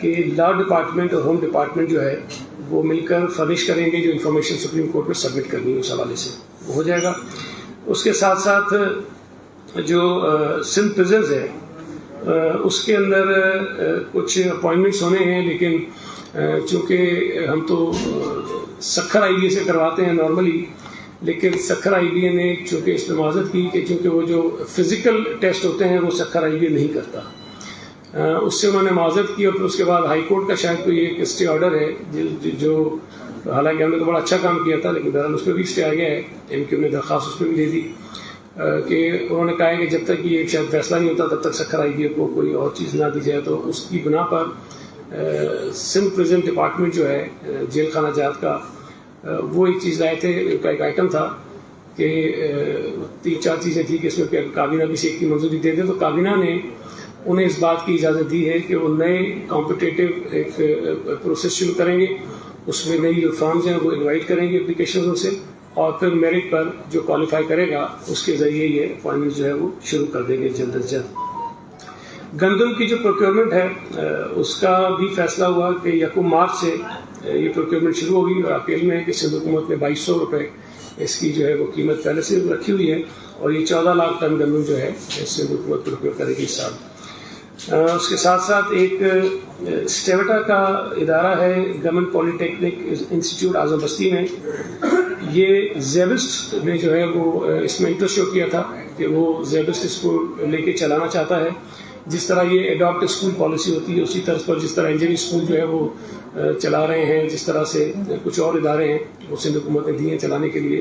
کہ لا ڈپارٹمنٹ اور home department جو ہے وہ مل کر فرنش کریں گے جو انفارمیشن سپریم کورٹ میں سبمٹ کرنی ہے، اس حوالے سے وہ ہو جائے گا۔ اس کے ساتھ ساتھ جو سندھ پریزنز ہے اس کے اندر کچھ اپوائنٹمنٹس ہونے ہیں، لیکن چونکہ ہم تو سکھر آئی بی اے سے کرواتے ہیں نارملی، لیکن سکھر آئی بی اے نے چونکہ اس میں معذرت کی کہ چونکہ وہ جو فزیکل ٹیسٹ ہوتے ہیں وہ سکھر آئی بی اے نہیں کرتا، اس سے انہوں نے معذرت کی، اور پھر اس کے بعد ہائی کورٹ کا شاید کوئی ایک اسٹے آرڈر ہے جو حالانکہ ہم نے تو بڑا اچھا کام کیا تھا، لیکن بہرحال اس پہ بھی اسٹے آ گیا ہے، ایم کیو نے درخواست اس پہ بھی دے دی کہ انہوں نے کہا ہے کہ جب تک یہ شاید فیصلہ نہیں ہوتا تب تک سکھر آئی بی اے کو کوئی اور چیز نہ دی جائے، تو اس کی بنا پر سندھ پریزن ڈپارٹمنٹ جو ہے جیل خانہ جات کا وہ ایک چیز لائے تھے، ایک آئٹم تھا کہ 3-4 چیزیں تھیں کہ اس میں کابینہ بھی سے کی منظوری دے دے، تو کابینہ نے انہیں اس بات کی اجازت دی ہے کہ وہ نئے کمپٹیٹیو ایک پروسیس شروع کریں گے، اس میں نئی جو فارمز ہیں وہ انوائٹ کریں گے اپلیکیشن سے، اور پھر میرٹ پر جو کوالیفائی کرے گا اس کے ذریعے یہ اپوائنٹمنٹ جو ہے وہ شروع کر دیں گے جلد از جلد۔ گندم کی جو پروکیورمنٹ ہے اس کا بھی فیصلہ ہوا کہ 1 مارچ سے یہ پروکیورمنٹ شروع ہوگی، اور اپریل میں ہے کہ سندھ حکومت نے 2200 روپے اس کی جو ہے وہ قیمت پہلے سے رکھی ہوئی ہے، اور یہ 14 لاکھ ٹن گندم جو ہے سندھ حکومت پروکیور کرے گی اس سال۔ اس کے ساتھ ساتھ ایک اسٹیوٹا کا ادارہ ہے گورنمنٹ پولی ٹیکنک انسٹیٹیوٹ اعظم بستی میں، یہ زیبسٹ نے جو ہے وہ اس میں انٹرسٹ شو کیا تھا کہ وہ زیبسٹ اس کو لے کے چلانا چاہتا ہے، جس طرح یہ اڈاپٹ اسکول پالیسی ہوتی ہے اسی طرز پر جس طرح انجینئرنگ اسکول جو ہے وہ چلا رہے ہیں، جس طرح سے کچھ اور ادارے ہیں وہ سندھ حکومت نے دیے ہیں چلانے کے لیے،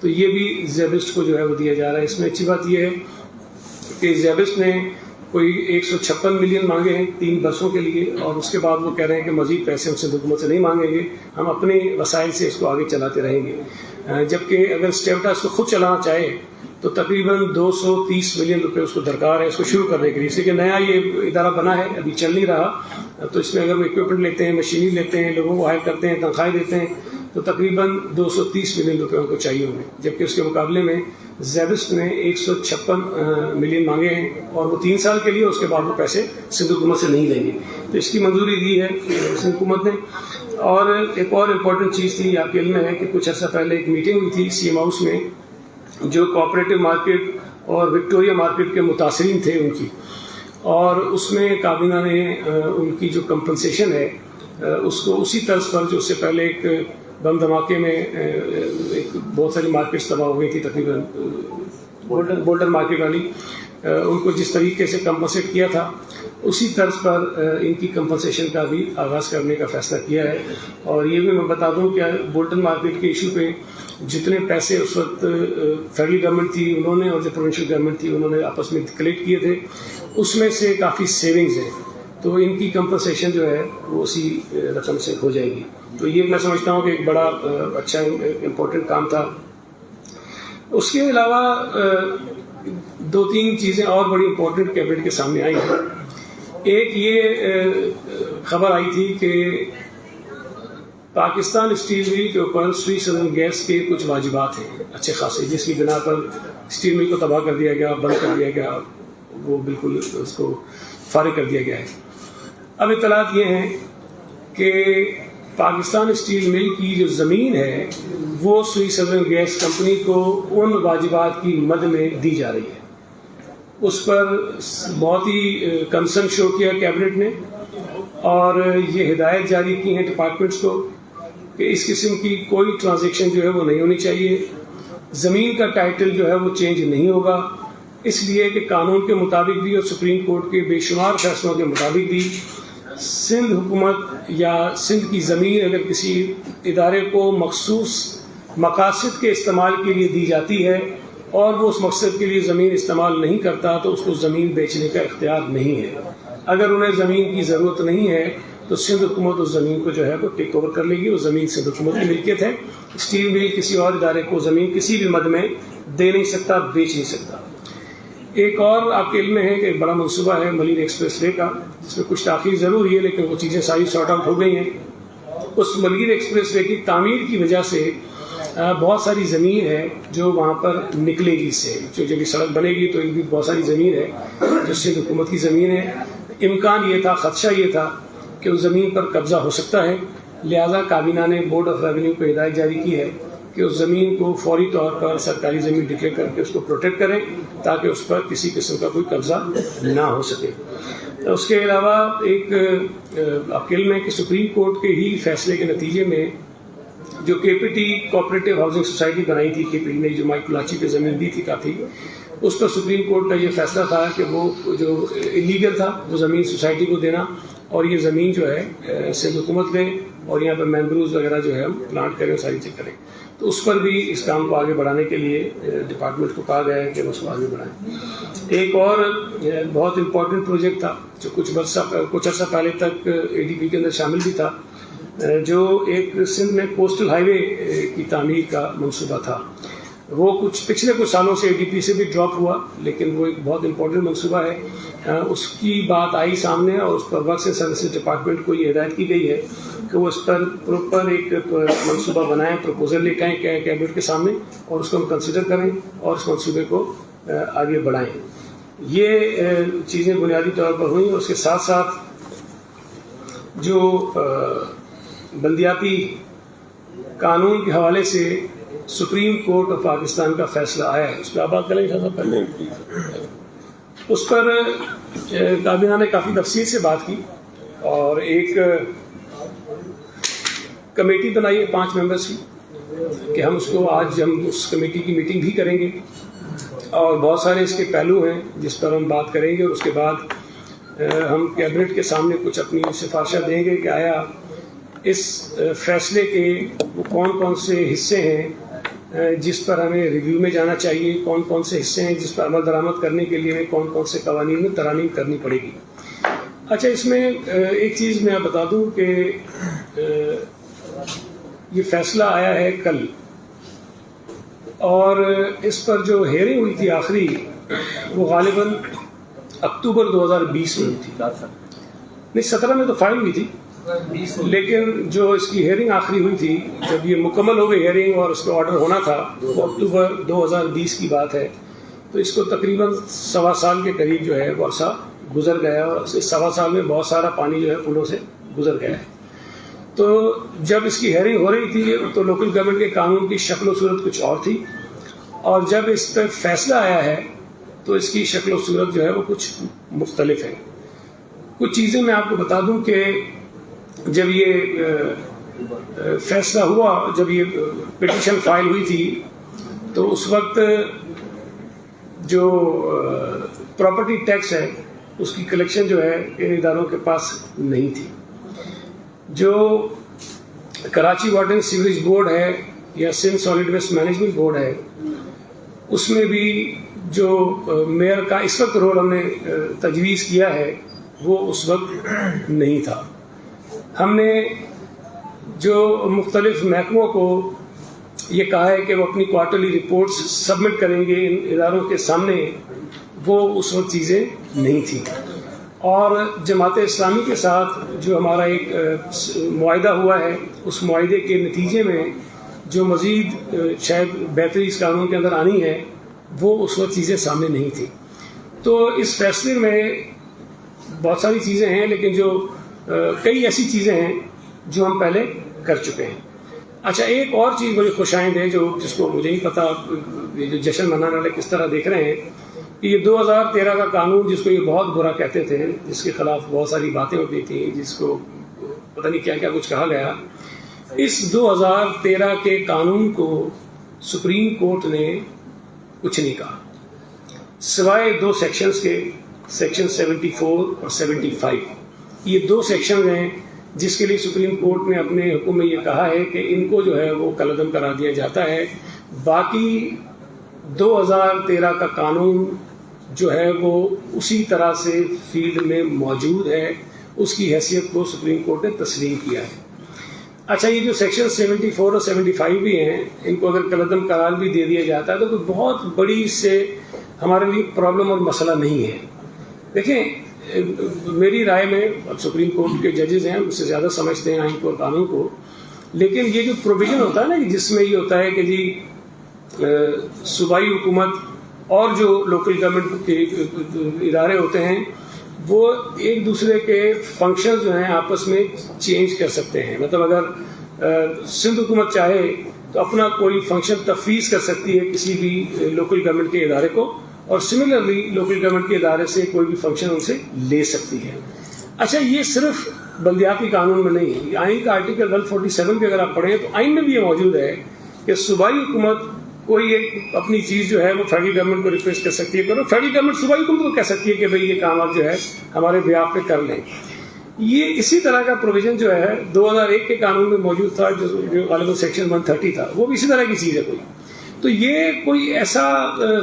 تو یہ بھی زیبسٹ کو جو ہے وہ دیا جا رہا ہے۔ اس میں اچھی بات یہ ہے کہ زیبسٹ نے کوئی 156 ملین مانگے ہیں 3 برسوں کے لیے، اور اس کے بعد وہ کہہ رہے ہیں کہ مزید پیسے ہم سندھ حکومت سے نہیں مانگیں گے، ہم اپنے وسائل سے اس کو آگے چلاتے رہیں گے، جبکہ اگر اسٹیوٹا اس کو خود چلانا چاہے تو تقریباً 230 ملین روپے اس کو درکار ہے اس کو شروع کرنے کے لیے، اس لیے کہ نیا یہ ادارہ بنا ہے ابھی چل نہیں رہا، تو اس میں اگر وہ اکوپمنٹ لیتے ہیں، مشینری لیتے ہیں، لوگوں کو ہائر کرتے ہیں، تنخواہیں دیتے ہیں، تو تقریباً 230 ملین روپے ان کو چاہیے ہوں گے، جبکہ اس کے مقابلے میں زیبسٹ نے 156 ملین مانگے ہیں، اور وہ 3 سال کے لیے، اس کے بعد وہ پیسے سندھ حکومت سے نہیں لیں گے، تو اس کی منظوری دی ہے سندھ حکومت نے۔ اور ایک اور امپورٹنٹ چیز تھی، آپ کے علم میں ہے کہ کچھ عرصہ پہلے ایک میٹنگ ہوئی تھی سی ایم ہاؤس میں، جو کوآپریٹو مارکیٹ اور وکٹوریا مارکیٹ کے متاثرین تھے ان کی، اور اس میں کابینہ نے ان کی جو کمپنسیشن ہے اس کو اسی طرز پر جو اس سے پہلے ایک بم دھماکے میں ایک بہت ساری مارکیٹس تباہ ہو گئی تھی، تقریباً بولڈر مارکیٹ والی، ان کو جس طریقے سے کمپنسیٹ کیا تھا اسی طرز پر ان کی کمپنسیشن کا بھی آغاز کرنے کا فیصلہ کیا ہے۔ اور یہ بھی میں بتا دوں کہ بولٹن مارکیٹ کے ایشو پہ جتنے پیسے اس وقت فیڈرل گورنمنٹ تھی انہوں نے اور جو پروونشل گورنمنٹ تھی انہوں نے آپس میں کلیکٹ کیے تھے، اس میں سے کافی سیونگز ہیں، تو ان کی کمپنسیشن جو ہے وہ اسی رقم سے ہو جائے گی، تو یہ میں سمجھتا ہوں کہ ایک بڑا اچھا امپورٹنٹ کام تھا۔ اس کے علاوہ 2-3 چیزیں اور بڑی امپورٹنٹ کیبنٹ کے سامنے آئی ہیں۔ ایک یہ خبر آئی تھی کہ پاکستان اسٹیل مل کے اوپر سوئی سدرن گیس کے کچھ واجبات ہیں اچھے خاصے، جس کی بنا پر اسٹیل مل کو تباہ کر دیا گیا، بند کر دیا گیا، وہ بالکل اس کو فارغ کر دیا گیا ہے۔ اب اطلاعات یہ ہیں کہ پاکستان اسٹیل مل کی جو زمین ہے وہ سوئی سدرن گیس کمپنی کو ان واجبات کی مد میں دی جا رہی ہے، اس پر بہت ہی کنسرن شو کیا کیبنٹ نے، اور یہ ہدایت جاری کی ہیں ڈپارٹمنٹس کو کہ اس قسم کی کوئی ٹرانزیکشن جو ہے وہ نہیں ہونی چاہیے، زمین کا ٹائٹل جو ہے وہ چینج نہیں ہوگا، اس لیے کہ قانون کے مطابق بھی اور سپریم کورٹ کے بے شمار فیصلوں کے مطابق بھی سندھ حکومت یا سندھ کی زمین اگر کسی ادارے کو مخصوص مقاصد کے استعمال کے لیے دی جاتی ہے اور وہ اس مقصد کے لیے زمین استعمال نہیں کرتا تو اس کو زمین بیچنے کا اختیار نہیں ہے۔ اگر انہیں زمین کی ضرورت نہیں ہے تو سندھ حکومت اس زمین کو جو ہے وہ ٹیک اوور کر لے گی، وہ زمین سندھ حکومت کی ملکیت ہے، اسٹیل مل کسی اور ادارے کو زمین کسی بھی مد میں دے نہیں سکتا، بیچ نہیں سکتا۔ ایک اور آپ کے علم میں ہے کہ ایک بڑا منصوبہ ہے ملیر ایکسپریس وے کا، جس میں کچھ تاخیر ضرور ہوئی ہے لیکن وہ چیزیں ساری سارٹ آؤٹ ہو گئی ہیں۔ اس ملیر ایکسپریس وے کی تعمیر کی وجہ سے بہت ساری زمین ہے جو وہاں پر نکلے گی، سے جو جب یہ سڑک بنے گی تو ان کی بہت ساری زمین ہے جو سندھ حکومت کی زمین ہے۔ امکان یہ تھا، خدشہ یہ تھا کہ اس زمین پر قبضہ ہو سکتا ہے، لہذا کابینہ نے بورڈ آف ریونیو کو ہدایت جاری کی ہے کہ اس زمین کو فوری طور پر سرکاری زمین ڈکلیئر کر کے اس کو پروٹیکٹ کریں تاکہ اس پر کسی قسم کا کوئی قبضہ نہ ہو سکے۔ اس کے علاوہ ایک آپ علم ہے کہ سپریم کورٹ کے ہی فیصلے کے نتیجے میں جو کے P T cooperative housing society بنائی تھی، کے پی ٹی نے جو مائی کلاچی پہ زمین دی تھی کافی، اس پر سپریم کورٹ کا یہ فیصلہ تھا کہ وہ جو انلیگل تھا وہ زمین سوسائٹی کو دینا، اور یہ زمین جو ہے سندھ حکومت لے اور یہاں پہ مینگروز وغیرہ جو ہے ہم پلانٹ کریں، ساری چیز کریں۔ تو اس پر بھی اس کام کو آگے بڑھانے کے لیے ڈپارٹمنٹ کو کہا گیا ہے کہ وہ اس کو آگے بڑھائیں۔ ایک اور بہت امپورٹنٹ پروجیکٹ تھا جو کچھ عرصہ پہلے تک اے ڈی پی کے اندر شامل بھی تھا، جو ایک سندھ میں کوسٹل ہائی وے کی تعمیر کا منصوبہ تھا۔ وہ پچھلے کچھ سالوں سے اے ڈی پی سے بھی ڈراپ ہوا، لیکن وہ ایک بہت امپورٹنٹ منصوبہ ہے۔ اس کی بات آئی سامنے اور اس پر ورکس اینڈ سروسز ڈپارٹمنٹ کو یہ ہدایت کی گئی ہے کہ وہ اس پر پراپر ایک منصوبہ بنائیں، پروپوزل لے کے آئیں کیبنٹ کے سامنے، اور اس کو ہم کنسیڈر کریں اور اس منصوبے کو آگے بڑھائیں۔ یہ چیزیں بنیادی طور پر ہوئیں۔ اس کے ساتھ ساتھ جو بلدیاتی قانون کے حوالے سے سپریم کورٹ آف پاکستان کا فیصلہ آیا ہے، اس پہ آپ بات کریں گے پہلے؟ اس پر کابینہ نے کافی تفصیل سے بات کی اور ایک کمیٹی بنائی ہے 5 ممبرس کی کہ ہم اس کمیٹی کی میٹنگ بھی کریں گے، اور بہت سارے اس کے پہلو ہیں جس پر ہم بات کریں گے، اور اس کے بعد ہم کیبنٹ کے سامنے کچھ اپنی سفارشیں دیں گے کہ آیا اس فیصلے کے وہ کون سے حصے ہیں جس پر ہمیں ریویو میں جانا چاہیے، کون سے حصے ہیں جس پر عمل درآمد کرنے کے لیے ہمیں کون سے قوانین میں ترامیم کرنی پڑے گی۔ اچھا، اس میں ایک چیز میں بتا دوں کہ یہ فیصلہ آیا ہے کل، اور اس پر جو ہیئرنگ ہوئی تھی آخری، وہ غالباً اکتوبر 2020 میں ہوئی تھی، نہیں 17 میں تو فائل ہوئی تھی، لیکن جو اس کی ہیئرنگ آخری ہوئی تھی، جب یہ مکمل ہو گئی ہیئرنگ اور اس کا آرڈر ہونا تھا، وہ اکتوبر 2020 کی بات ہے۔ تو اس کو تقریباً 1.25 سال کے قریب جو ہے وہ عرصہ گزر گیا، اور اس 1.25 سال میں بہت سارا پانی جو ہے پلوں سے گزر گیا ہے۔ تو جب اس کی ہیئرنگ ہو رہی تھی تو لوکل گورنمنٹ کے قانون کی شکل و صورت کچھ اور تھی، اور جب اس پہ فیصلہ آیا ہے تو اس کی شکل و صورت جو ہے وہ کچھ مختلف ہے۔ کچھ چیزیں میں آپ کو بتا دوں کہ جب یہ فیصلہ ہوا، جب یہ پٹیشن فائل ہوئی تھی، تو اس وقت جو پراپرٹی ٹیکس ہے اس کی کلیکشن جو ہے ان اداروں کے پاس نہیں تھی۔ جو Karachi water and sewerage board ہے یا Sindh solid waste management board ہے، اس میں بھی جو میئر کا اس وقت رول ہم نے تجویز کیا ہے وہ اس وقت نہیں تھا۔ ہم نے جو مختلف محکموں کو یہ کہا ہے کہ وہ اپنی کوارٹرلی رپورٹس سبمٹ کریں گے ان اداروں کے سامنے، وہ اس وقت چیزیں نہیں تھیں۔ اور جماعت اسلامی کے ساتھ جو ہمارا ایک معاہدہ ہوا ہے، اس معاہدے کے نتیجے میں جو مزید شاید بہتری اس قانون کے اندر آنی ہے، وہ اس وقت چیزیں سامنے نہیں تھیں۔ تو اس فیصلے میں بہت ساری چیزیں ہیں، لیکن جو کئی ایسی چیزیں ہیں جو ہم پہلے کر چکے ہیں۔ اچھا، ایک اور چیز بڑی خوش آئند ہے جس کو مجھے نہیں پتا یہ جو جشن منانے والے کس طرح دیکھ رہے ہیں، کہ یہ 2013 کا قانون جس کو یہ بہت برا کہتے تھے، جس کے خلاف بہت ساری باتیں ہوتی تھیں، جس کو پتہ نہیں کیا کیا کچھ کہا گیا، اس 2013 کے قانون کو سپریم کورٹ نے کچھ نہیں کہا، سوائے 2 سیکشنز کے، سیکشن 74 اور 75۔ یہ 2 سیکشن ہیں جس کے لیے سپریم کورٹ نے اپنے حکم میں یہ کہا ہے کہ ان کو جو ہے وہ کالعدم کرا دیا جاتا ہے۔ باقی 2013 کا قانون جو ہے وہ اسی طرح سے فیلڈ میں موجود ہے، اس کی حیثیت کو سپریم کورٹ نے تسلیم کیا ہے۔ اچھا، یہ جو سیکشن 74 اور 75 بھی ہیں، ان کو اگر کالعدم قرار بھی دے دیا جاتا ہے تو کوئی بہت بڑی اس سے ہمارے لیے پرابلم اور مسئلہ نہیں ہے۔ دیکھیں، میری رائے میں سپریم کورٹ کے ججز ہیں، اس سے زیادہ سمجھتے ہیں آئین کو اور قانون کو، لیکن یہ جو پروویژن ہوتا ہے نا، جس میں یہ ہوتا ہے کہ جی صوبائی حکومت اور جو لوکل گورنمنٹ کے ادارے ہوتے ہیں وہ ایک دوسرے کے فنکشن جو ہیں آپس میں چینج کر سکتے ہیں. مطلب اگر سندھ حکومت چاہے تو اپنا کوئی فنکشن تفویض کر سکتی ہے کسی بھی لوکل گورنمنٹ کے ادارے کو, اور سملرلی لوکل گورنمنٹ کے ادارے سے کوئی بھی فنکشن ان سے لے سکتی ہے. اچھا, یہ صرف بلدیاتی قانون میں نہیں ہے. آئین کا آرٹیکل 147 بھی اگر آپ پڑھیں تو آئین میں بھی یہ موجود ہے کہ صوبائی حکومت کوئی ایک اپنی چیز جو ہے وہ فیڈرل گورنمنٹ کو ریکویسٹ کر سکتی ہے, فیڈرل گورنمنٹ صوبائی حکومت کو کہہ سکتی ہے کہ بھئی یہ کام آپ جو ہے ہمارے بیہاف پہ کر لیں. یہ اسی طرح کا پروویژن جو ہے 2001 کے قانون میں موجود تھا, جو غالباً سیکشن 130 تھا, وہ بھی اسی طرح کی چیز ہے کوئی. تو یہ کوئی ایسا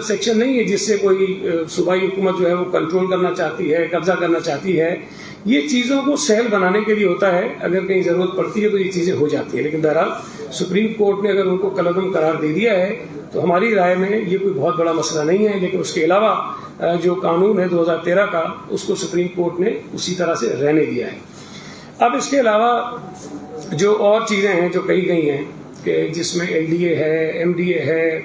سیکشن نہیں ہے جس سے کوئی صوبائی حکومت جو ہے وہ کنٹرول کرنا چاہتی ہے, قبضہ کرنا چاہتی ہے. یہ چیزوں کو سہل بنانے کے لیے ہوتا ہے, اگر کہیں ضرورت پڑتی ہے تو یہ چیزیں ہو جاتی ہیں. لیکن بہرحال سپریم کورٹ نے اگر ان کو کالعدم قرار دے دیا ہے تو ہماری رائے میں یہ کوئی بہت بڑا مسئلہ نہیں ہے. لیکن اس کے علاوہ جو قانون ہے 2013 کا, اس کو سپریم کورٹ نے اسی طرح سے رہنے دیا ہے. اب اس کے علاوہ جو اور چیزیں ہیں جو کہی گئی ہیں کہ جس میں LDA ہے, MDA ہے,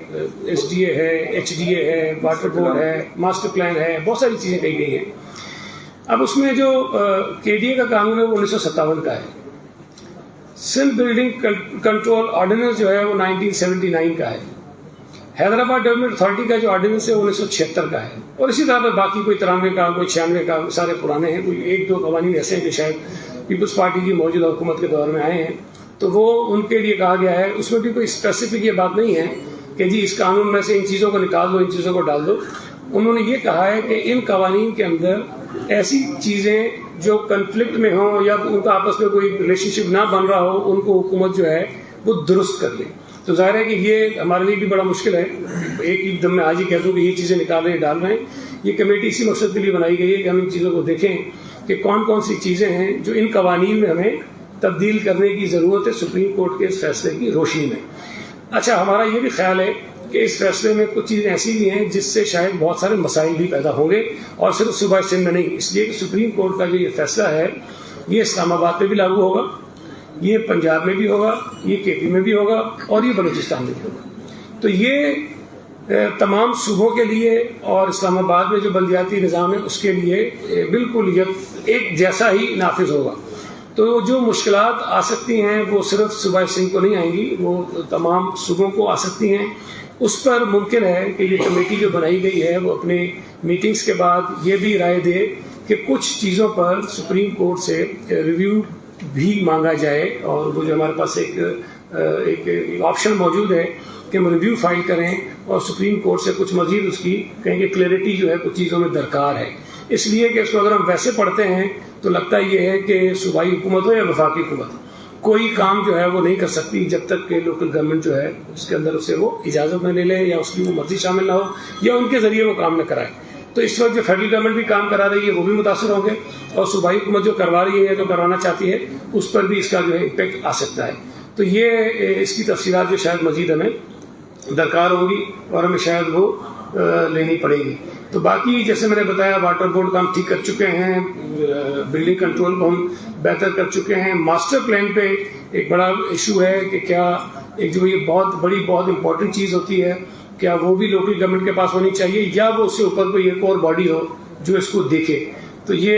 SDA ہے, HDA ہے, واٹر بورڈ ہے, ماسٹر پلان ہے, بہت ساری چیزیں کہی گئی ہیں. اب اس میں جو KDA کا قانون ہے وہ 1957 کا ہے. سندھ بلڈنگ کنٹرول آرڈیننس جو ہے وہ 1979 کا ہے. حیدرآباد ڈیولپمنٹ اتھارٹی کا جو آرڈیننس ہے وہ 1976 کا ہے. اور اسی طرح پر باقی کوئی 93 کا, کوئی 96 کا, سارے پرانے ہیں. کوئی ایک دو قوانین ایسے ہیں کہ شاید پیپلز پارٹی کی موجودہ حکومت کے دور میں آئے ہیں, تو وہ ان کے لیے کہا گیا ہے. اس میں بھی کوئی اسپیسیفک یہ بات نہیں ہے کہ جی اس قانون میں سے ان چیزوں کو نکال دو, ان چیزوں کو ڈال دو. انہوں نے یہ کہا ہے کہ ان قوانین کے اندر ایسی چیزیں جو کنفلکٹ میں ہوں یا ان کا آپس میں کوئی ریلیشن شپ نہ بن رہا ہو, ان کو حکومت جو ہے وہ درست کر لے. تو ظاہر ہے کہ یہ ہمارے لیے بھی بڑا مشکل ہے. ایک دم میں آج ہی کہہ دوں کہ یہ چیزیں نکال رہے ہیں, ڈال رہے ہیں. یہ کمیٹی اسی مقصد کے لیے بنائی گئی ہے کہ ہم ان چیزوں کو دیکھیں کہ کون کون سی چیزیں ہیں جو ان قوانین میں ہمیں تبدیل کرنے کی ضرورت ہے سپریم کورٹ کے اس فیصلے کی روشنی میں. اچھا, ہمارا یہ بھی خیال ہے کہ اس فیصلے میں کچھ چیزیں ایسی بھی ہیں جس سے شاید بہت سارے مسائل بھی پیدا ہوں گے, اور صرف صوبہ سندھ میں نہیں. اس لیے کہ سپریم کورٹ کا جو یہ فیصلہ ہے یہ اسلام آباد میں بھی لاگو ہوگا, یہ پنجاب میں بھی ہوگا, یہ KP میں بھی ہوگا, اور یہ بلوچستان میں بھی ہوگا. تو یہ تمام صوبوں کے لیے اور اسلام آباد میں جو بلدیاتی نظام ہے اس کے لیے بالکل ایک جیسا ہی نافذ ہوگا. تو جو مشکلات آ سکتی ہیں وہ صرف صوبہ سندھ کو نہیں آئیں گی, وہ تمام صوبوں کو آ سکتی ہیں. اس پر ممکن ہے کہ یہ کمیٹی جو بنائی گئی ہے وہ اپنے میٹنگز کے بعد یہ بھی رائے دے کہ کچھ چیزوں پر سپریم کورٹ سے ریویو بھی مانگا جائے, اور وہ جو ہمارے پاس ایک آپشن موجود ہے کہ ہم ریویو فائل کریں اور سپریم کورٹ سے کچھ مزید اس کی کہیں کہ کلیئرٹی جو ہے کچھ چیزوں میں درکار ہے. اس لیے کہ اس کو اگر ہم ویسے پڑھتے ہیں تو لگتا یہ ہے کہ صوبائی حکومت ہو یا وفاقی حکومت, کوئی کام جو ہے وہ نہیں کر سکتی جب تک کہ لوکل گورنمنٹ جو ہے اس کے اندر اسے وہ اجازت نہ لے لے, یا اس کی وہ مرضی شامل نہ ہو, یا ان کے ذریعے وہ کام نہ کرائے. تو اس وقت جو فیڈرل گورنمنٹ بھی کام کرا رہی ہے وہ بھی متاثر ہوں گے, اور صوبائی حکومت جو کروا رہی ہے, جو کروانا چاہتی ہے, اس پر بھی اس کا جو ہے امپیکٹ آ سکتا ہے. تو یہ اس کی تفصیلات جو شاید مزید ہمیں درکار ہوں گی اور ہمیں شاید وہ لینی پڑے گی. تو باقی جیسے میں نے بتایا واٹر بورڈ کا ہم ٹھیک کر چکے ہیں, بلڈنگ کنٹرول کو ہم بہتر کر چکے ہیں. ماسٹر پلان پہ ایک بڑا ایشو ہے کہ کیا ایک جو یہ بہت امپورٹنٹ چیز ہوتی ہے, کیا وہ بھی لوکل گورنمنٹ کے پاس ہونی چاہیے یا وہ اس سے اوپر کوئی ایک اور باڈی ہو جو اس کو دیکھے. تو یہ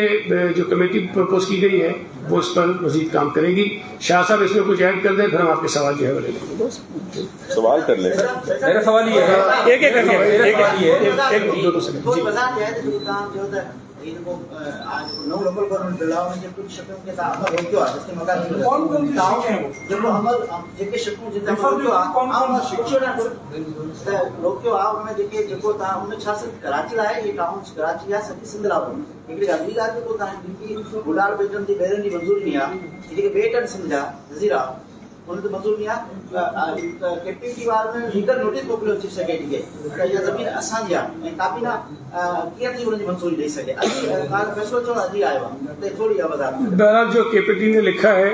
جو کمیٹی پرپوز کی گئی ہے وہ اس پر مزید کام کرے گی. شاہ صاحب اس میں کچھ ایڈ کر دیں, پھر ہم آپ کے سوال جو ہے وہ لے لیں. سوال کر لیں. میرا سوال یہ ہے, ایک نو لوکل گورنمنٹ بلاؤ میں کچھ شکوں کے عمل ہو کیوں جس کے مکان کون کون سی شکیں ہیں جب عمل جے شکوں جن عمل کیوں عام شکشن لوگ کیوں آپ میں دیکھے جو تا ان میں چھا سے کراچی لائے یہ ٹاؤن کراچی یا سب سندھ لاؤ ایک اگلی گال کو تا کی گلار بیٹن دی بیرن دی منظور نہیں ہے یہ بیٹن سمجھا جزیرہ ان کو منظور نہیں ہے کیپٹن کی بار میں لیگل نوٹس موکلو چیف سیکرٹری کے یا زمین اسان دیا کافی نا کیا تھی انہوں نے منظوری دے سکے ابھی کار فیصلہ چل ابھی آیا ہوا تھوڑی وضاحت. بہرحال جو KPT نے لکھا ہے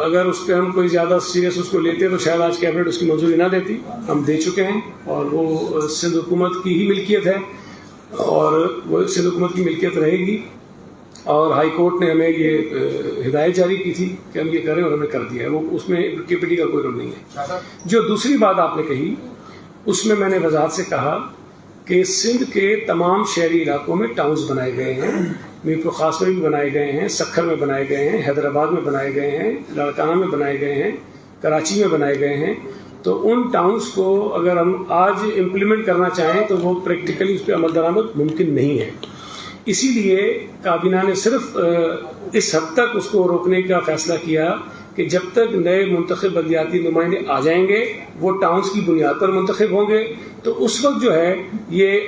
اگر اس پہ ہم کوئی زیادہ سیریس اس کو لیتے تو شاید آج کیبنٹ اس کی منظوری نہ دیتی. ہم دے چکے ہیں اور وہ سندھ حکومت کی ہی ملکیت ہے اور وہ سندھ حکومت کی ملکیت رہے گی, اور ہائی کورٹ نے ہمیں یہ ہدایت جاری کی تھی کہ ہم یہ کریں اور ہمیں کر دیا ہے. وہ اس میں KPT کا کوئی رول نہیں ہے. جو دوسری بات آپ نے کہی اس میں نے وضاحت سے کہا کہ سندھ کے تمام شہری علاقوں میں ٹاؤنز بنائے گئے ہیں، میرپور خاص میں بھی بنائے گئے ہیں، سکھر میں بنائے گئے ہیں، حیدرآباد میں بنائے گئے ہیں، لاڑکانہ میں بنائے گئے ہیں، کراچی میں بنائے گئے ہیں. تو ان ٹاؤنز کو اگر ہم آج امپلیمنٹ کرنا چاہیں تو وہ پریکٹیکلی اس پہ عمل درآمد ممکن نہیں ہے. اسی لیے کابینہ نے صرف اس حد تک اس کو روکنے کا فیصلہ کیا کہ جب تک نئے منتخب بلدیاتی نمائندے آ جائیں گے، وہ ٹاؤنز کی بنیاد پر منتخب ہوں گے، تو اس وقت جو ہے یہ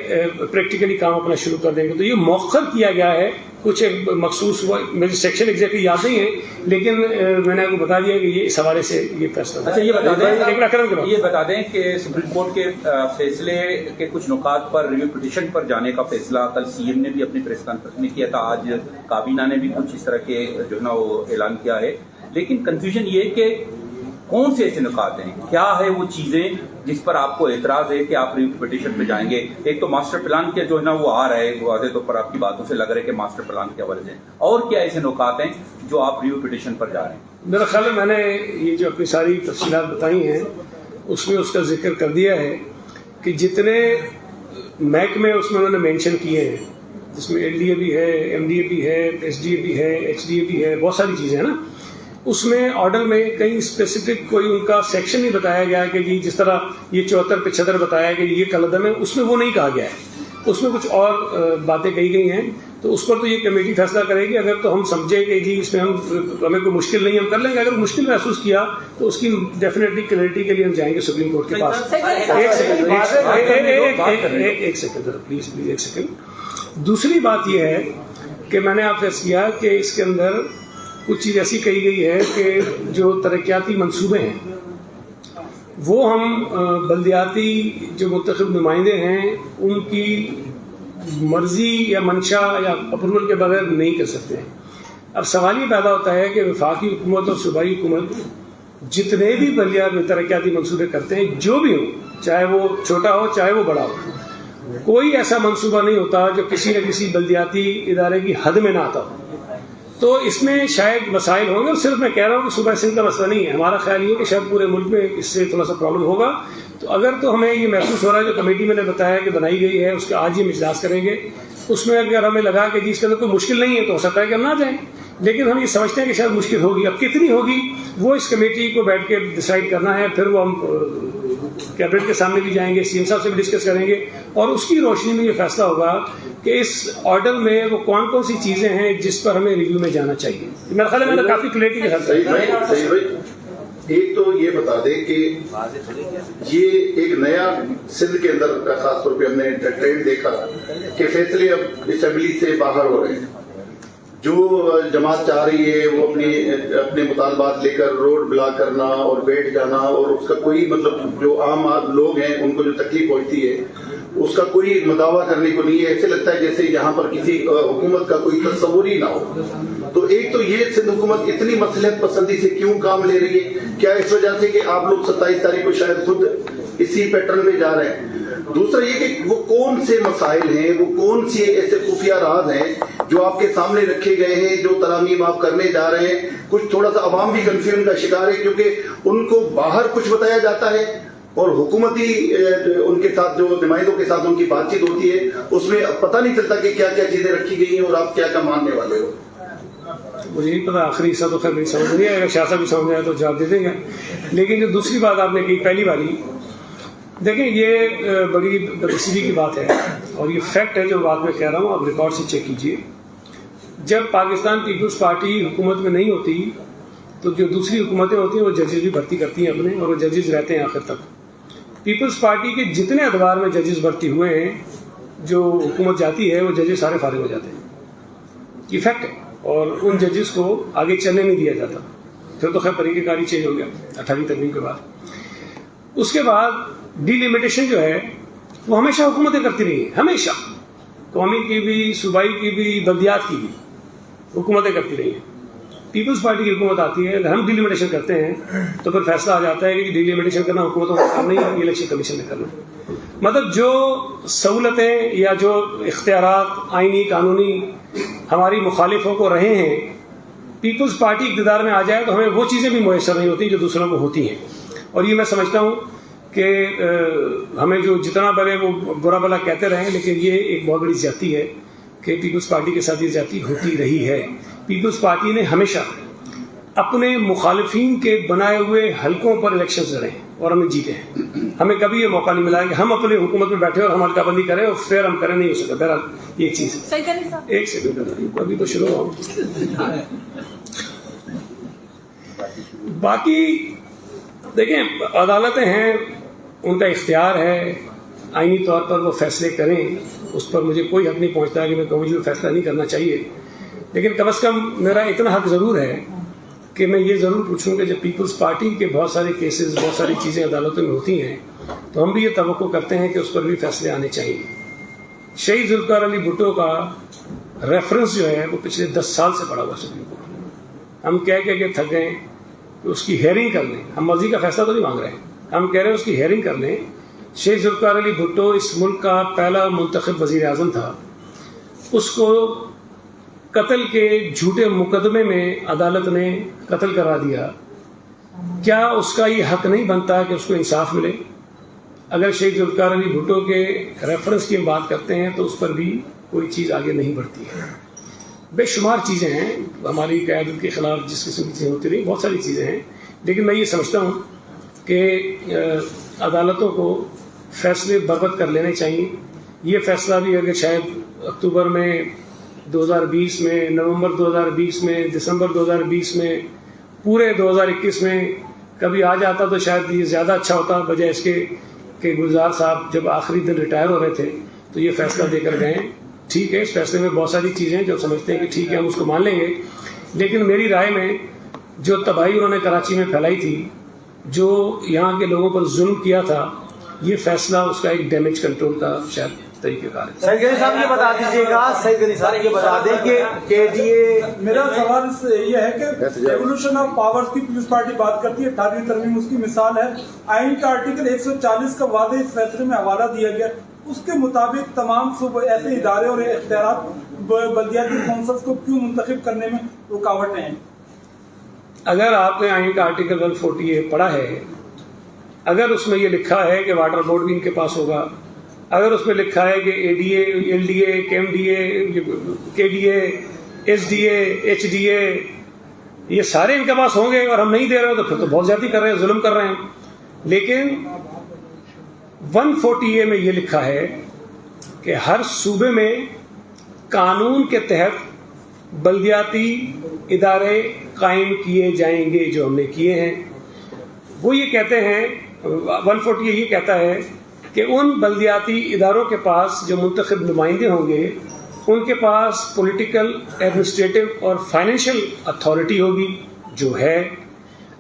پریکٹیکلی کام اپنا شروع کر دیں گے. تو یہ مؤخر کیا گیا ہے، کچھ ایک مخصوص ہوا، مجھے سیکشن ایگزیکٹلی یاد نہیں ہے، لیکن میں نے آپ کو بتا دیا کہ یہ اس حوالے سے یہ فیصلہ. اچھا یہ بتا دیں کہ سپریم کورٹ کے فیصلے کے کچھ نکات پر ریویو پٹیشن پر جانے کا فیصلہ کل سی ایم نے بھی اپنی پریس کانفرنس میں کیا تھا، آج کابینہ نے بھی کچھ اس طرح کے جو ہے نا وہ اعلان کیا ہے. لیکن کنفیوژن یہ کہ کون سے ایسے نکات ہیں، کیا ہے وہ چیزیں جس پر آپ کو اعتراض ہے کہ آپ ریویو پٹیشن پہ جائیں گے؟ ایک تو ماسٹر پلان کے جو ہے نا وہ آ رہا ہے، واضح طور پر آپ کی باتوں سے لگ رہا ہے کہ ماسٹر پلان کے حوالے سے، اور کیا ایسے نکات ہیں جو آپ ریویو پٹیشن پر جا رہے ہیں؟ میرا خیال ہے میں نے یہ جو اپنی ساری تفصیلات بتائی ہیں اس میں اس کا ذکر کر دیا ہے کہ جتنے محکمے اس میں انہوں نے مینشن کیے ہیں، جس میں ایل ڈی اے بھی ہے، ایم ڈی اے بھی ہے، ایس ڈی اے بھی ہے، ایچ ڈی اے بھی ہے، بہت ساری چیزیں ہیں نا. اس میں آرڈر میں کہیں اسپیسیفک کوئی ان کا سیکشن نہیں بتایا گیا کہ جی جس طرح یہ 74-75 بتایا کہ یہ کالعدم ہے، اس میں وہ نہیں کہا گیا ہے. اس میں کچھ اور باتیں کہی گئی ہیں. تو اس پر تو یہ کمیٹی فیصلہ کرے گی. اگر تو ہم سمجھے کہ جی اس میں ہمیں کوئی مشکل نہیں ہم کر لیں گے، اگر مشکل محسوس کیا تو اس کی ڈیفینیٹلی کلیئرٹی کے لیے ہم جائیں گے سپریم کورٹ کے پاس. ایک سیکنڈ پلیز ایک سیکنڈ. دوسری بات یہ ہے کہ میں نے آپ سے کیا کہ اس کے اندر کچھ چیز ایسی کہی گئی ہے کہ جو ترقیاتی منصوبے ہیں وہ ہم بلدیاتی جو منتخب نمائندے ہیں ان کی مرضی یا منشا یا اپروول کے بغیر نہیں کر سکتے ہیں. اب سوال یہ پیدا ہوتا ہے کہ وفاقی حکومت اور صوبائی حکومت جتنے بھی بلدیاتی ترقیاتی منصوبے کرتے ہیں، جو بھی ہوں، چاہے وہ چھوٹا ہو چاہے وہ بڑا ہو، کوئی ایسا منصوبہ نہیں ہوتا جو کسی نہ کسی بلدیاتی ادارے کی حد میں نہ آتا ہو. تو اس میں شاید مسائل ہوں گے، اور صرف میں کہہ رہا ہوں کہ صوبہ سندھ کا مسئلہ نہیں ہے. ہمارا خیال یہ کہ شاید پورے ملک میں اس سے تھوڑا سا پرابلم ہوگا. تو اگر تو ہمیں یہ محسوس ہو رہا ہے جو کمیٹی میں نے بتایا کہ بنائی گئی ہے، اس کا آج ہی ہم اجلاس کریں گے. اس میں اگر ہمیں لگا کہ جی اس کے اندر کوئی مشکل نہیں ہے تو ہو سکتا ہے کہ ہم نہ جائیں، لیکن ہم یہ سمجھتے ہیں کہ شاید مشکل ہوگی. اب کتنی ہوگی وہ اس کمیٹی کو بیٹھ کے ڈیسائیڈ کرنا ہے. پھر وہ ہم کیبنٹ کے سامنے بھی جائیں گے، سی ایم صاحب سے بھی ڈسکس کریں گے، اور اس کی روشنی میں یہ فیصلہ ہوگا کہ اس آرڈر میں وہ کون کون سی چیزیں ہیں جس پر ہمیں ریویو میں جانا چاہیے. میرا خیال ہے میں نے کافی کلیئرٹی کے ساتھ. صحیح بھائی ایک تو یہ بتا دیں کہ یہ ایک نیا سندھ کے اندر کا خاص طور پہ ہم نے ٹرینڈ دیکھا کہ فیصلے اب اسمبلی سے باہر ہو رہے ہیں. جو جماعت چاہ رہی ہے وہ اپنے مطالبات لے کر روڈ بلاک کرنا اور بیٹھ جانا، اور اس کا کوئی مطلب جو عام لوگ ہیں ان کو جو تکلیف پہنچتی ہے اس کا کوئی مداوع کرنے کو نہیں ہے. ایسے لگتا ہے جیسے یہاں پر کسی حکومت کا کوئی تصور ہی نہ ہو. تو ایک تو یہ سندھ حکومت اتنی مصلحت پسندی سے کیوں کام لے رہی ہے؟ کیا اس وجہ سے کہ آپ لوگ 27 تاریخ کو شاید خود اسی پیٹرن میں جا رہے ہیں؟ دوسرا یہ کہ وہ کون سے مسائل ہیں، وہ کون سے ایسے خفیہ راز ہیں جو آپ کے سامنے رکھے گئے ہیں، جو ترامیم آپ کرنے جا رہے ہیں؟ کچھ تھوڑا سا عوام بھی کنفیوژن کا شکار ہے کیونکہ ان کو باہر کچھ بتایا جاتا ہے اور حکومتی ان کے ساتھ جو نمائندوں کے ساتھ ان کی بات چیت ہوتی ہے اس میں پتہ نہیں چلتا کہ کیا کیا چیزیں رکھی گئی ہیں اور آپ کیا کیا ماننے والے ہو. مجھے نہیں پتا آخری حصہ تو خیر نہیں سمجھ نہیں آئے گا، شاہ صاحب بھی سمجھ آئے تو جواب دے دیں گے. لیکن جو دوسری بات آپ نے کہی پہلی والی، دیکھیں یہ بڑی بدنصیبی کی بات ہے اور یہ فیکٹ ہے جو بات میں کہہ رہا ہوں، آپ ریکارڈ سے چیک کیجئے. جب پاکستان پیپلز پارٹی حکومت میں نہیں ہوتی تو جو دوسری حکومتیں ہوتی ہیں وہ ججز بھی بھرتی کرتی ہیں اپنے، اور وہ ججز رہتے ہیں آخر تک. پیپلز پارٹی کے جتنے ادوار میں ججز بھرتی ہوئے ہیں، جو حکومت جاتی ہے وہ ججز سارے فارغ ہو جاتے ہیں. یہ فیکٹ ہے، اور ان ججز کو آگے چلنے نہیں دیا جاتا. پھر تو خیر طریقہ کاری چینج ہو گیا 18ویں ترمیم کے بعد. اس کے بعد ڈی لمیٹیشن جو ہے وہ ہمیشہ حکومتیں کرتی رہی ہیں، ہمیشہ قومی کی بھی، صوبائی کی بھی، بلدیات کی بھی حکومتیں کرتی رہی ہیں. پیپلز پارٹی کی حکومت آتی ہے، اگر ہم ڈی لمیٹیشن کرتے ہیں تو پھر فیصلہ آ جاتا ہے کہ ڈی لمیٹیشن کرنا حکومتوں کا کام نہیں ہے، الیکشن کمیشن نے کرنا. مطلب جو سہولتیں یا جو اختیارات آئینی قانونی ہماری مخالفوں کو رہے ہیں، پیپلز پارٹی اقتدار میں آ جائے تو ہمیں وہ چیزیں بھی میسر نہیں ہوتی جو دوسروں کو ہوتی ہیں. اور یہ میں سمجھتا ہوں کہ ہمیں جو جتنا بڑے وہ برا بلا کہتے رہیں، لیکن یہ ایک بہت بڑی زیادتی ہے کہ پیپلز پارٹی کے ساتھ یہ زیادتی ہوتی رہی ہے. پیپلز پارٹی نے ہمیشہ اپنے مخالفین کے بنائے ہوئے حلقوں پر الیکشنز لڑے ہیں اور ہمیں جیتے ہیں. ہمیں کبھی یہ موقع نہیں ملا کہ ہم اپنے حکومت میں بیٹھے اور ہم حلقہ بندی کریں اور پھر ہم کریں، نہیں ہو سکتا. بہرحال یہ ایک چیز ہے. ایک سیکنڈ ابھی تو شروع ہو. باقی دیکھیں، عدالتیں ہیں، ان کا اختیار ہے، آئینی طور پر وہ فیصلے کریں، اس پر مجھے کوئی حق نہیں پہنچتا کہ میں کہوں مجھے فیصلہ نہیں کرنا چاہیے. لیکن کم از کم میرا اتنا حق ضرور ہے کہ میں یہ ضرور پوچھوں کہ جب پیپلز پارٹی کے بہت سارے کیسز، بہت ساری چیزیں عدالتوں میں ہوتی ہیں تو ہم بھی یہ توقع کرتے ہیں کہ اس پر بھی فیصلے آنے چاہیے. شہید ذوالفقار علی بھٹو کا ریفرنس جو ہے وہ پچھلے 10 سال سے پڑا ہوا سپریم کورٹ میں. ہم کہہ کے تھک گئے کہ اس کی ہیئرنگ کر لیں. ہم ماضی کا فیصلہ تو نہیں مانگ رہے ہیں، ہم کہہ رہے ہیں اس کی ہیئرنگ کر لیں. شہید ذوالفقار علی بھٹو اس ملک کا پہلا منتخب وزیر اعظم تھا. اس کو قتل کے جھوٹے مقدمے میں عدالت نے قتل کرا دیا. کیا اس کا یہ حق نہیں بنتا کہ اس کو انصاف ملے؟ اگر شہید ذوالفقار علی بھٹو کے ریفرنس کی ہم بات کرتے ہیں تو اس پر بھی کوئی چیز آگے نہیں بڑھتی ہے. بے شمار چیزیں ہیں ہماری قیادت کے خلاف، جس قسم کی چیزیں ہوتی رہی، بہت ساری چیزیں ہیں. لیکن میں یہ سمجھتا ہوں کہ عدالتوں کو فیصلے بربط کر لینے چاہیے. یہ فیصلہ بھی اگر شاید اکتوبر میں 2020 میں، نومبر 2020 میں، دسمبر 2020 میں، پورے 2021 میں کبھی آ جاتا تو شاید یہ زیادہ اچھا ہوتا، بجائے اس کے کہ گلزار صاحب جب آخری دن ریٹائر ہو رہے تھے تو یہ فیصلہ دے کر گئے. ٹھیک ہے، اس فیصلے میں بہت ساری چیزیں جو سمجھتے ہیں کہ ٹھیک ہے ہم اس کو مان لیں گے، لیکن میری رائے میں جو تباہی انہوں نے کراچی میں پھیلائی تھی، جو یہاں کے لوگوں پر ظلم کیا تھا، یہ فیصلہ اس کا ایک ڈیمیج کنٹرول کا شاید طریقہ کار ہے. سعید غنی صاحب یہ بتا دیجیے گا، سعید غنی صاحب یہ بتا دیں کہ میرا سوال یہ ہے کہ ایوولوشن آف پاورز کی پیپلز پارٹی بات کرتی ہے، 18ویں ترمیم اس کی مثال ہے. آئین کا آرٹیکل 140 کا وعدے اس فیصلے میں حوالہ دیا گیا، اس کے مطابق تمام صوبے ایسے ادارے اور اختیارات بلدیاتی کونسلز کو کیوں منتخب کرنے میں رکاوٹیں ہیں؟ اگر آپ نے آئین کا آرٹیکل 140 پڑھا ہے، اگر اس میں یہ لکھا ہے کہ واٹر بورڈ بھی ان کے پاس ہوگا، اگر اس میں لکھا ہے کہ A D A, L D A, K M D A, K D A, S D A, H D A, یہ سارے ان کے پاس ہوں گے اور ہم نہیں دے رہے ہیں تو پھر تو بہت زیادتی کر رہے ہیں، ظلم کر رہے ہیں. لیکن 140A میں یہ لکھا ہے کہ ہر صوبے میں قانون کے تحت بلدیاتی ادارے قائم کیے جائیں گے، جو ہم نے کیے ہیں. وہ یہ کہتے ہیں، 140A یہ کہتا ہے کہ ان بلدیاتی اداروں کے پاس جو منتخب نمائندے ہوں گے، ان کے پاس پولیٹیکل، ایڈمنسٹریٹو اور فائنینشیل اتھارٹی ہوگی، جو ہے.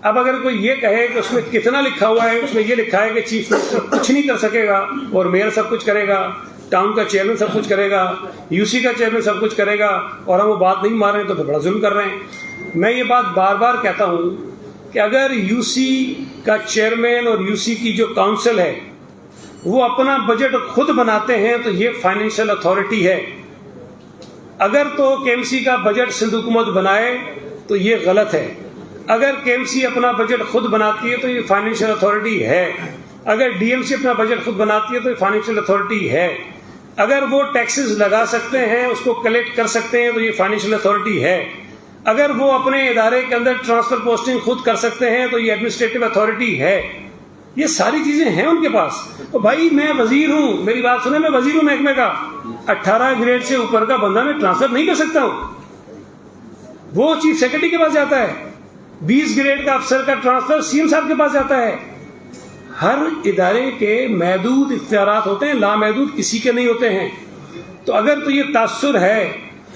اب اگر کوئی یہ کہے کہ اس میں کتنا لکھا ہوا ہے، اس میں یہ لکھا ہے کہ چیف منسٹر کچھ نہیں کر سکے گا اور میئر سب کچھ کرے گا، ٹاؤن کا چیئرمین سب کچھ کرے گا، یو سی کا چیئرمین سب کچھ کرے گا، اور ہم وہ بات نہیں مان رہے ہیں تو بڑا ظلم کر رہے ہیں. میں یہ بات بار بار کہتا ہوں کہ اگر یو سی کا چیئرمین اور یو سی کی جو کاؤنسل ہے وہ اپنا بجٹ خود بناتے ہیں تو یہ فائنینشیل اتھارٹی ہے. اگر تو کے ایم سی کا بجٹ سندھ حکومت بنائے تو یہ غلط ہے. اگر کے ایم سی اپنا بجٹ خود بناتی ہے تو یہ فائنینشیل اتھارٹی ہے. اگر ڈی ایم سی اپنا بجٹ خود بناتی ہے تو یہ فائنینشیل اتھارٹی ہے. اگر وہ ٹیکسز لگا سکتے ہیں، اس کو کلیکٹ کر سکتے ہیں تو یہ فائنینشیل اتھارٹی ہے. اگر وہ اپنے ادارے کے اندر ٹرانسفر پوسٹنگ خود کر سکتے ہیں تو یہ ایڈمنسٹریٹو اتھارٹی ہے. یہ ساری چیزیں ہیں ان کے پاس. تو بھائی میں وزیر ہوں، میری بات سنیں، میں وزیر ہوں محکمے کا، 18 گریڈ سے اوپر کا بندہ میں ٹرانسفر نہیں کر سکتا ہوں. وہ چیف سیکرٹری کے پاس جاتا ہے. 20 گریڈ کا افسر کا ٹرانسفر سی ایم صاحب کے پاس جاتا ہے. ہر ادارے کے محدود اختیارات ہوتے ہیں، لامحدود کسی کے نہیں ہوتے ہیں. تو اگر تو یہ تاثر ہے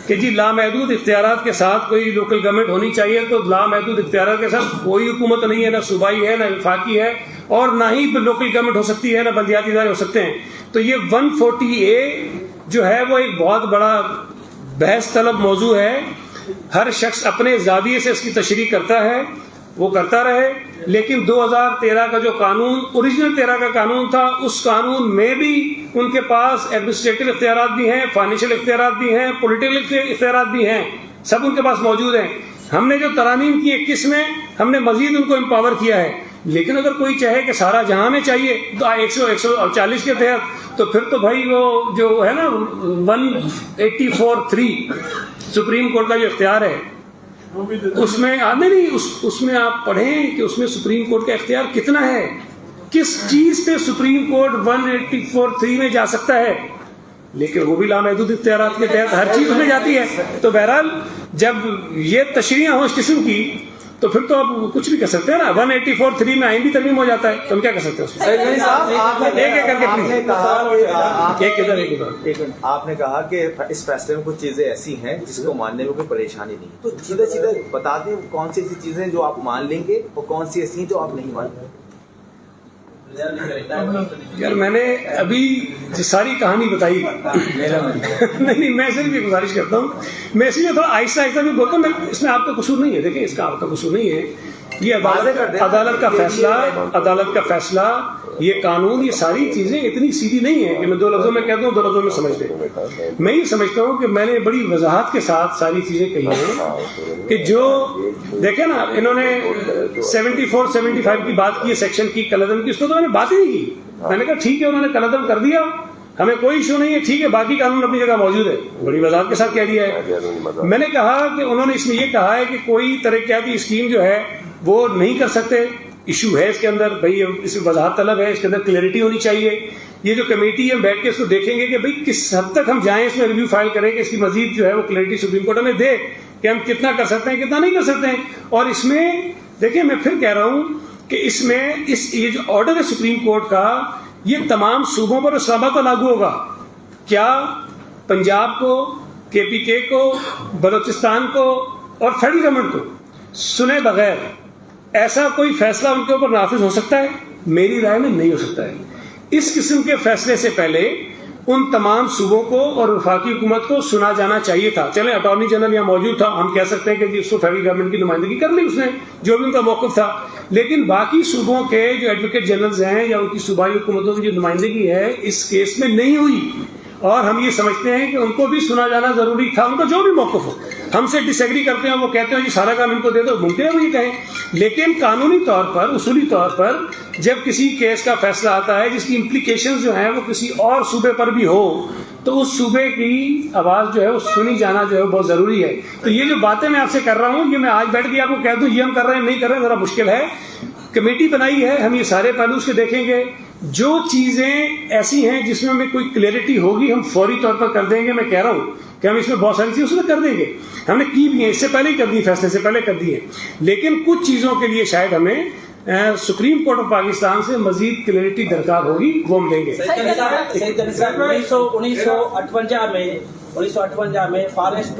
کہ جی لامحدود اختیارات کے ساتھ کوئی لوکل گورنمنٹ ہونی چاہیے، تو لامحدود اختیارات کے ساتھ کوئی حکومت نہیں ہے، نہ صوبائی ہے، نہ وفاقی ہے، اور نہ ہی لوکل گورنمنٹ ہو سکتی ہے، نہ بلدیاتی ادارے ہو سکتے ہیں. تو یہ 140A جو ہے وہ ایک بہت بڑا بحث طلب موضوع ہے. ہر شخص اپنے زاویے سے اس کی تشریح کرتا ہے، وہ کرتا رہے. لیکن 2013 کا جو قانون، اوریجنل 13 کا قانون تھا، اس قانون میں بھی ان کے پاس ایڈمنسٹریٹو اختیارات بھی ہیں، فائنینشیل اختیارات بھی ہیں، پولیٹیکل اختیارات بھی ہیں، سب ان کے پاس موجود ہیں. ہم نے جو ترامیم کی 21 میں، ہم نے مزید ان کو امپاور کیا ہے. لیکن اگر کوئی چاہے کہ سارا جہاں میں چاہیے تو 140 کے تحت، تو پھر تو بھائی وہ جو ہے نا 184(3) سپریم کورٹ کا جو اختیار ہے اس میں اس میں آپ پڑھیں کہ اس میں سپریم کورٹ کا اختیار کتنا ہے، کس چیز پہ سپریم کورٹ 184(3) میں جا سکتا ہے، لیکن وہ بھی لامحدود اختیارات کے تحت ہر چیز میں جاتی ہے. تو بہرحال جب یہ تشریح ہو اس قسم کی تو پھر تو آپ کچھ بھی کر سکتے ہیں نا. 184(3) میں آئین بھی ترمیم ہو جاتا ہے، تو ہم کیا کر سکتے ہیں اس میں؟ ایک کر کے آپ نے کہا کہ اس فیصلے میں کچھ چیزیں ایسی ہیں جس کو ماننے میں کوئی پریشانی نہیں، تو سیدھے بتا دیں کون سی ایسی چیزیں جو آپ مان لیں گے اور کون سی ایسی ہیں جو آپ نہیں مان لیں گے. یار میں نے ابھی ساری کہانی بتائی نہیں، میں صرف بھی گزارش کرتا ہوں، میں اس لیے تھوڑا آہستہ آہستہ بھی بولتا ہوں. اس میں آپ کا قصور نہیں ہے، دیکھیں اس کا آپ کا قصور نہیں ہے، یہ عدالت کا فیصلہ، یہ قانون، یہ ساری چیزیں اتنی سیدھی نہیں ہے کہ میں 2 لفظوں میں کہتا ہوں 2 لفظوں میں سمجھ لیں. میں یہ سمجھتا ہوں کہ میں نے بڑی وضاحت کے ساتھ ساری چیزیں کہی ہیں کہ جو دیکھیں نا انہوں نے 74 75 کی بات کی ہے، سیکشن کی قلعدم کی، اس کو تو میں نے بات ہی نہیں کی. میں نے کہا ٹھیک ہے انہوں نے قلعدم کر دیا، ہمیں کوئی ایشو نہیں ہے، ٹھیک ہے باقی قانون اپنی جگہ موجود ہے، بڑی وضاحت کے ساتھ کہہ دیا ہے. میں نے کہا کہ انہوں نے اس میں یہ کہا ہے کہ کوئی ترقیاتی اسکیم جو ہے وہ نہیں کر سکتے، ایشو ہے اس کے اندر، بھائی اس میں وضاحت طلب ہے، اس کے اندر کلیئرٹی ہونی چاہیے. یہ جو کمیٹی ہے ہم بیٹھ کے اس کو دیکھیں گے کہ بھئی کس حد تک ہم جائیں، اس میں ریویو فائل کریں کہ اس کی مزید جو ہے وہ کلیئرٹی سپریم کورٹ ہمیں دے کہ ہم کتنا کر سکتے ہیں کتنا نہیں کر سکتے ہیں. اور اس میں دیکھیں میں پھر کہہ رہا ہوں کہ اس میں یہ جو آرڈر ہے سپریم کورٹ کا، یہ تمام صوبوں پر اسلام آباد پر لاگو ہوگا. کیا پنجاب کو، KPK کو، بلوچستان کو اور فیڈرل گورنمنٹ کو سنے بغیر ایسا کوئی فیصلہ ان کے اوپر نافذ ہو سکتا ہے؟ میری رائے میں نہیں ہو سکتا ہے. اس قسم کے فیصلے سے پہلے ان تمام صوبوں کو اور وفاقی حکومت کو سنا جانا چاہیے تھا. چلیں اٹارنی جنرل یہاں موجود تھا، ہم کہہ سکتے ہیں کہ جی اس کو فیڈرل گورنمنٹ کی نمائندگی کر لی اس نے، جو بھی ان کا موقف تھا. لیکن باقی صوبوں کے جو ایڈوکیٹ جنرلز ہیں یا ان کی صوبائی حکومتوں کی جو نمائندگی ہے اس کیس میں نہیں ہوئی، اور ہم یہ سمجھتے ہیں کہ ان کو بھی سنا جانا ضروری تھا. ان کا جو بھی موقف ہو، ہم سے ڈس ایگری کرتے ہیں، وہ کہتے ہیں جی سارا کام ان کو دے دو، ممکن ہے وہ یہ کہیں، لیکن قانونی طور پر، اصولی طور پر جب کسی کیس کا فیصلہ آتا ہے جس کی امپلیکیشنز جو ہیں وہ کسی اور صوبے پر بھی ہو، تو اس صوبے کی آواز جو ہے وہ سنی جانا جو ہے بہت ضروری ہے. تو یہ جو باتیں میں آپ سے کر رہا ہوں، یہ میں آج بیٹھ کے آپ کو کہہ دوں یہ ہم کر رہے ہیں نہیں کر رہے ہیں، ذرا مشکل ہے. کمیٹی بنائی ہے، ہم یہ سارے پہلو اس کے دیکھیں گے. جو چیزیں ایسی ہیں جس میں ہمیں کوئی کلیئرٹی ہوگی ہم فوری طور پر کر دیں گے. میں کہہ رہا ہوں کہ ہم اس میں بہت ساری چیزیں اس میں کر دیں گے، ہم نے کی بھی ہیں، اس سے پہلے ہی کر دی، فیصلے سے پہلے کر دی ہے. لیکن کچھ چیزوں کے لیے شاید ہمیں سپریم کورٹ آف پاکستان سے مزید کلیئرٹی درکار ہوگی، وہ ہم لیں گے. 1958 میں فارسٹ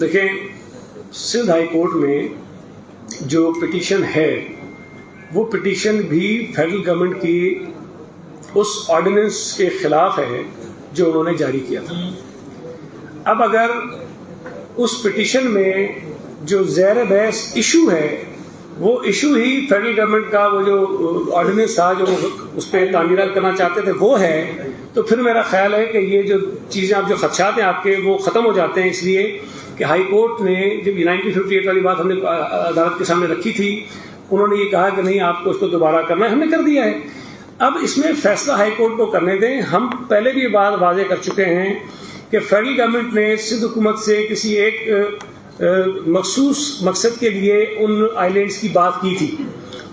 دیکھیں سندھ ہائی کورٹ میں جو پٹیشن ہے وہ پٹیشن بھی فیڈرل گورنمنٹ کی اس آرڈیننس کے خلاف ہے جو انہوں نے جاری کیا تھا. اب اگر اس پٹیشن میں جو زیر بحث ایشو ہے وہ ایشو ہی فیڈرل گورنمنٹ کا وہ جو آرڈیننس تھا جو اس پہ تعمیرات کرنا چاہتے تھے وہ ہے، تو پھر میرا خیال ہے کہ یہ جو چیزیں آپ جو خدشات ہیں آپ کے وہ ختم ہو جاتے ہیں. اس لیے کہ ہائی کورٹ نے جب 1958 والی بات ہم نے عدالت کے سامنے رکھی تھی، انہوں نے یہ کہا کہ نہیں آپ کو اس کو دوبارہ کرنا ہے، ہم نے کر دیا ہے. اب اس میں فیصلہ ہائی کورٹ کو کرنے دیں. ہم پہلے بھی یہ بات واضح کر چکے ہیں کہ فیڈرل گورنمنٹ نے سندھ حکومت سے کسی ایک مخصوص مقصد کے لیے ان آئی لینڈس کی بات کی تھی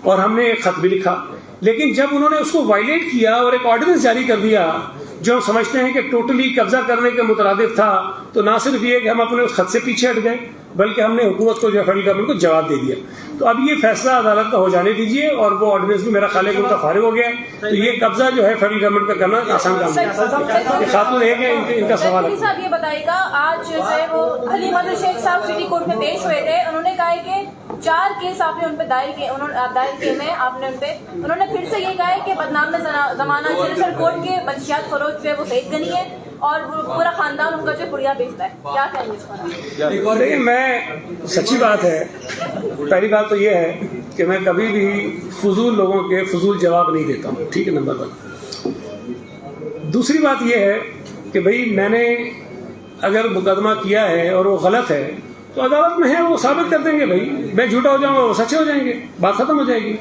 اور ہم نے ایک خط بھی لکھا، لیکن جب انہوں نے اس کو وائلیٹ کیا اور ایک آرڈیننس جاری کر دیا جو ہم سمجھتے ہیں کہ ٹوٹلی قبضہ کرنے کے مترادف تھا، تو نہ صرف یہ کہ ہم اپنے اس خط سے پیچھے ہٹ گئے بلکہ ہم نے حکومت کو جو فیڈرل گورنمنٹ کو جواب دے دیا. تو اب یہ فیصلہ عدالت کا ہو جانے دیجیے, اور وہ آرڈیننس بھی میرا خیال ہے کہ ان کا فارغ ہو گیا ہے, تو یہ قبضہ جو ہے فیڈرل گورنمنٹ کا کرنا آسان کام نہیں. یہ خاتون ایک ہے, ان کا سوال ہے. صاحب یہ بتائیے گا, آج جو ہے وہ حلیمہ شیخ صاحب سٹی کورٹ میں پیش ہوئے تھے, انہوں نے کہا ہے کہ 4 کیس آپ نے ان پہ دائر کیے ہیں, آپ نے ان پہ, انہوں نے پھر سے یہ کہا ہے کہ بدنام میں زمانہ سر کورٹ کے منشیات فروغ جو ہے وہ سعید غنی ہے, اور پورا خاندان ان کا جو پڑیا بیچتا ہے. کیا کہیں گے اس پر؟ دیکھیے, میں سچی بات ہے, پہلی بات تو یہ ہے کہ میں کبھی بھی فضول لوگوں کے فضول جواب نہیں دیتا ہوں, ٹھیک ہے, نمبر 1. دوسری بات یہ ہے کہ بھئی میں نے اگر مقدمہ کیا ہے اور وہ غلط ہے تو عدالت میں ہے, وہ ثابت کر دیں گے. بھائی میں جھوٹا ہو جاؤں گا, وہ سچے ہو جائیں گے, بات ختم ہو جائے گی.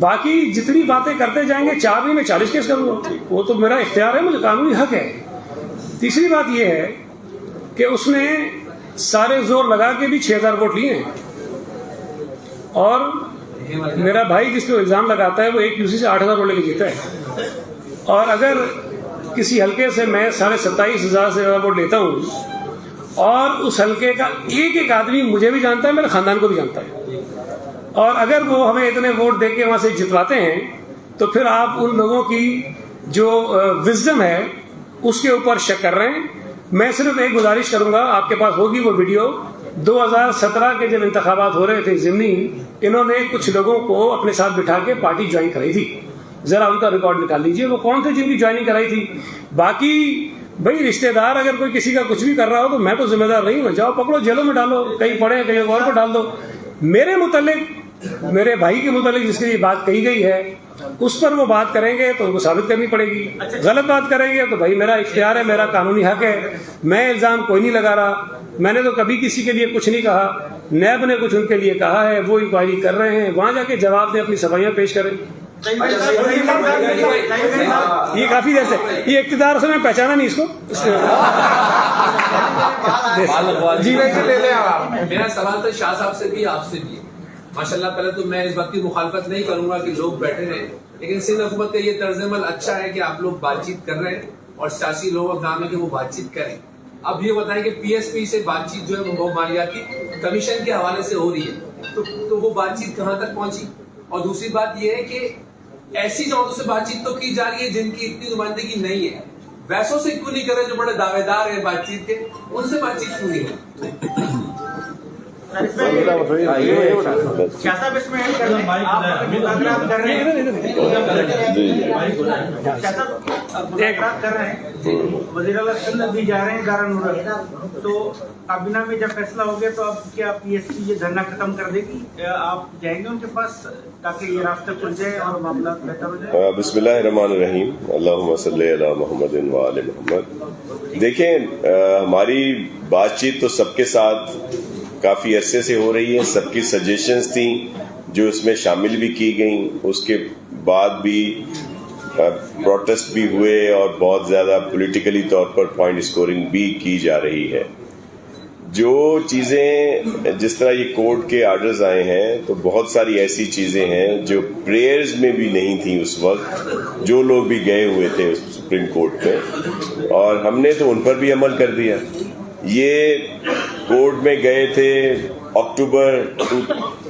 باقی جتنی باتیں کرتے جائیں گے, 4 نہیں میں 40 کیس کروں گا, وہ تو میرا اختیار ہے, مجھے قانونی حق ہے. تیسری بات یہ ہے کہ اس نے سارے زور لگا کے بھی 6000 ووٹ لیے ہیں, اور میرا بھائی جس پہ الزام لگاتا ہے وہ ایک یوسی سے 8000 ووٹ لے کے جیتا ہے, اور اگر کسی حلقے سے میں 27,500 سے زیادہ ووٹ لیتا ہوں, اور اس حلقے کا ایک آدمی مجھے بھی جانتا ہے, میرے خاندان کو بھی جانتا ہے, اور اگر وہ ہمیں اتنے ووٹ دے کے وہاں سے جتواتے ہیں تو پھر آپ ان لوگوں کی جو وزڈم ہے اس کے اوپر شک کر رہے ہیں. میں صرف ایک گزارش کروں گا, آپ کے پاس ہوگی وہ ویڈیو, 2017 کے جب انتخابات ہو رہے تھے ضمنی, انہوں نے کچھ لوگوں کو اپنے ساتھ بٹھا کے پارٹی جوائن کرائی تھی. ذرا ان کا ریکارڈ نکال لیجئے, وہ کون تھے جن کی جوائننگ کرائی تھی. باقی بھائی رشتہ دار اگر کوئی کسی کا کچھ بھی کر رہا ہو تو میں تو ذمہ دار نہیں ہوں, جاؤ پکڑو, جیلوں میں ڈالو, کہیں پڑے کہیں اور کو ڈال دو. میرے متعلق, میرے بھائی کے متعلق جس کی یہ بات کہی گئی ہے اس پر وہ بات کریں گے تو ان کو ثابت کرنی پڑے گی. غلط بات کریں گے تو بھائی میرا اختیار ہے, میرا قانونی حق ہے, میں الزام کوئی نہیں لگا رہا. میں نے تو کبھی کسی کے لیے کچھ نہیں کہا, نیب نے کچھ ان کے لیے کہا ہے, وہ انکوائری کر رہے ہیں, وہاں جا کے جواب دیں, اپنی صفائیاں پیش کریں. یہ کافی دیر سے یہ اقتدار سے میں پہچانا نہیں اس کو. جی میرا سوال تو شاہ صاحب سے بھی آپ سے بھی. ماشاءاللہ پہلے تو میں اس بات کی مخالفت نہیں کروں گا کہ لوگ بیٹھے رہیں, لیکن سندھ حکومت کا یہ طرز عمل اچھا ہے کہ آپ لوگ بات چیت کر رہے ہیں اور سیاسی لوگوں کا کام ہے کہ وہ بات چیت کریں. اب یہ بتائیں کہ پی ایس پی سے بات چیت جو ہے وہ مالیاتی کمیشن کے حوالے سے ہو رہی ہے, تو وہ بات چیت کہاں تک پہنچی؟ اور دوسری بات یہ ہے کہ ایسی جماعتوں سے بات چیت تو کی جا رہی ہے جن کی اتنی نمائندگی نہیں ہے, ویسوں سے کیوں نہیں کر رہے جو بڑے دعوے دار ہیں بات چیت کے, ان سے بات چیت کیوں نہیں ہے؟ وزیر اعلیٰ سندھ بھی جا رہے ہیں دارالنور, تو کابینہ میں جب فیصلہ ہو گیا تو اب کیا پی ایس پی یہ دھرنا ختم کر دے گی؟ آپ جائیں گے ان کے پاس تاکہ یہ راستہ کھل جائے اور معاملات بہتر ہو جائے؟ بسم اللہ الرحمن الرحیم, اللہم صلی علی محمد و آل محمد. دیکھیں, ہماری بات چیت تو سب کے ساتھ کافی عرصے سے ہو رہی ہے, سب کی سجیشنز تھیں جو اس میں شامل بھی کی گئیں, اس کے بعد بھی پروٹیسٹ بھی ہوئے اور بہت زیادہ پولیٹیکلی طور پر پوائنٹ اسکورنگ بھی کی جا رہی ہے. جو چیزیں جس طرح یہ کورٹ کے آرڈرز آئے ہیں تو بہت ساری ایسی چیزیں ہیں جو پریئرز میں بھی نہیں تھیں اس وقت, جو لوگ بھی گئے ہوئے تھے سپریم کورٹ پہ, اور ہم نے تو ان پر بھی عمل کر دیا. یہ کورٹ میں گئے تھے اکتوبر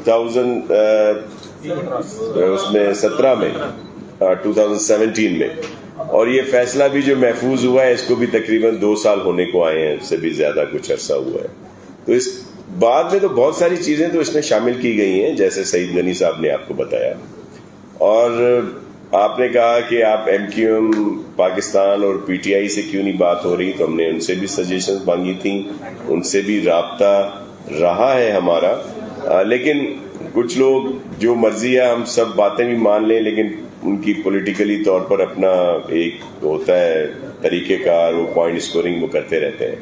2017 میں, اور یہ فیصلہ بھی جو محفوظ ہوا ہے اس کو بھی تقریباً 2 سال ہونے کو آئے ہیں, اس سے بھی زیادہ کچھ عرصہ ہوا ہے. تو اس بعد میں تو بہت ساری چیزیں تو اس میں شامل کی گئی ہیں, جیسے سعید غنی صاحب نے آپ کو بتایا, اور آپ نے کہا کہ آپ ایم کیو ایم پاکستان اور پی ٹی آئی سے کیوں نہیں بات ہو رہی, تو ہم نے ان سے بھی سجیشنز مانگی تھیں, ان سے بھی رابطہ رہا ہے ہمارا. لیکن کچھ لوگ جو مرضی ہے ہم سب باتیں بھی مان لیں, لیکن ان کی پولیٹیکلی طور پر اپنا ایک ہوتا ہے طریقہ کار, وہ پوائنٹ اسکورنگ وہ کرتے رہتے ہیں.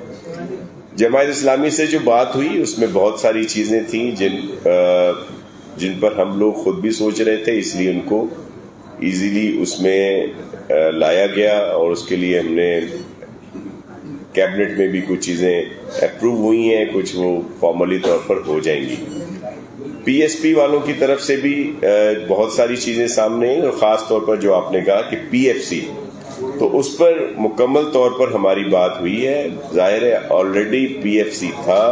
جماعت اسلامی سے جو بات ہوئی اس میں بہت ساری چیزیں تھیں جن پر ہم لوگ خود بھی سوچ رہے تھے, اس لیے ان کو ایزیلی اس میں لایا گیا, اور اس کے لیے ہم نے کیبنٹ میں بھی کچھ چیزیں اپروو ہوئی ہیں, کچھ وہ فارملی طور پر ہو جائیں گی. پی ایس پی والوں کی طرف سے بھی بہت ساری چیزیں سامنے ہیں, اور خاص طور پر جو آپ نے کہا کہ پی ایف سی تو اس پر مکمل طور پر ہماری بات ہوئی ہے. ظاہر ہے آلریڈی PFC تھا